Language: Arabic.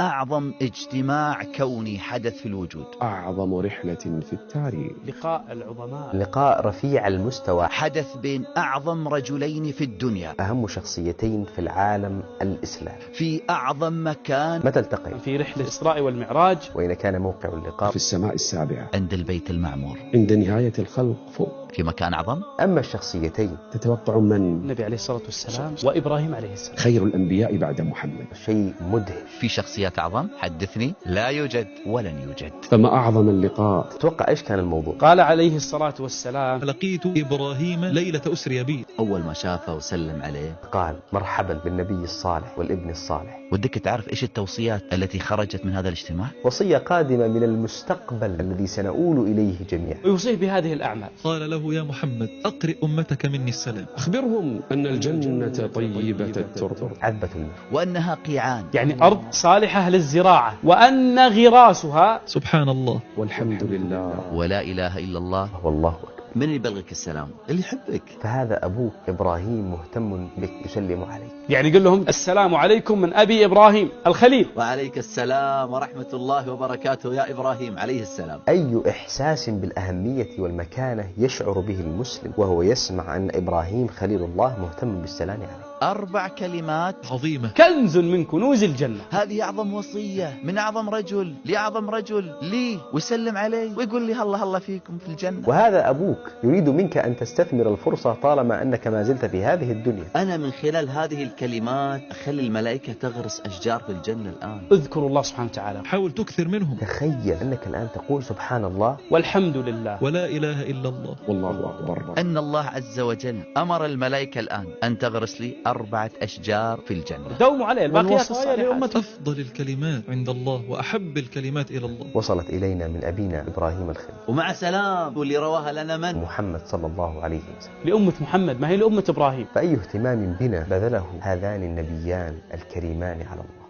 أعظم اجتماع كوني حدث في الوجود، أعظم رحلة في التاريخ، لقاء العظماء، لقاء رفيع المستوى، حدث بين أعظم رجلين في الدنيا، أهم شخصيتين في العالم الإسلامي، في أعظم مكان. متى التقي؟ في رحلة الإسراء والمعراج. وأين كان موقع اللقاء؟ في السماء السابعة، عند البيت المعمور، عند نهاية الخلق فوق. في مكان أعظم. أما الشخصيتين تتوقع من؟ النبي عليه الصلاة والسلام وإبراهيم عليه السلام، خير الأنبياء بعد محمد. شيء مدهش. في شخصيات أعظم؟ حدثني. لا يوجد ولن يوجد. فما أعظم اللقاء؟ تتوقع إيش كان الموضوع؟ قال عليه الصلاة والسلام: لقيت إبراهيم ليلة أسري بي. أول ما شافه وسلم عليه قال مرحبا بالنبي الصالح والابن الصالح. ودك تعرف إيش التوصيات التي خرجت من هذا الاجتماع؟ وصية قادمة من المستقبل الذي سنؤول إليه جميعا. ويوصيه بهذه الأعمال. قال له: يا محمد أقرئ أمتك مني السلام. أخبرهم أن الجنة طيبة التربة، عذبة المر، وأنها قيعان، يعني أرض صالحة للزراعة، وأن غراسها. سبحان الله والحمد لله، ولا إله إلا الله، والله أكبر. من اللي يبلغك السلام؟ اللي يحبك. فهذا أبوك إبراهيم مهتم بك، يسلم عليك. يعني يقول لهم: السلام عليكم من أبي إبراهيم الخليل. وعليك السلام ورحمة الله وبركاته يا إبراهيم عليه السلام. أي إحساس بالأهمية والمكانة يشعر به المسلم وهو يسمع أن إبراهيم خليل الله مهتم بالسلام عليه. 4 كلمات عظيمة، كنز من كنوز الجنة. هذه أعظم وصية من أعظم رجل لأعظم رجل لي، ويسلم علي ويقول لي هلا هلا فيكم في الجنة. وهذا أبوك يريد منك أن تستثمر الفرصة طالما أنك ما زلت في هذه الدنيا. أنا من خلال هذه الكلمات أخلي الملائكة تغرس أشجار في الجنة الآن. اذكروا الله سبحانه وتعالى، حاول تكثر منهم. تخيل أنك الآن تقول سبحان الله والحمد لله، ولا إله إلا الله، والله أكبر. أن الله عز وجل أمر الملائكة الآن أن تغرس لي 4 أشجار في الجنة. دوموا عليه الباقيات والوصية وهي لأمته. أفضل الكلمات عند الله وأحب الكلمات إلى الله. وصلت إلينا من أبينا إبراهيم الخليل، ومع سلام، واللي رواها لنا من؟ محمد صلى الله عليه وسلم، لأمة محمد، ما هي لأمة إبراهيم. فأي اهتمام بنا بذله هذان النبيان الكريمان على الله.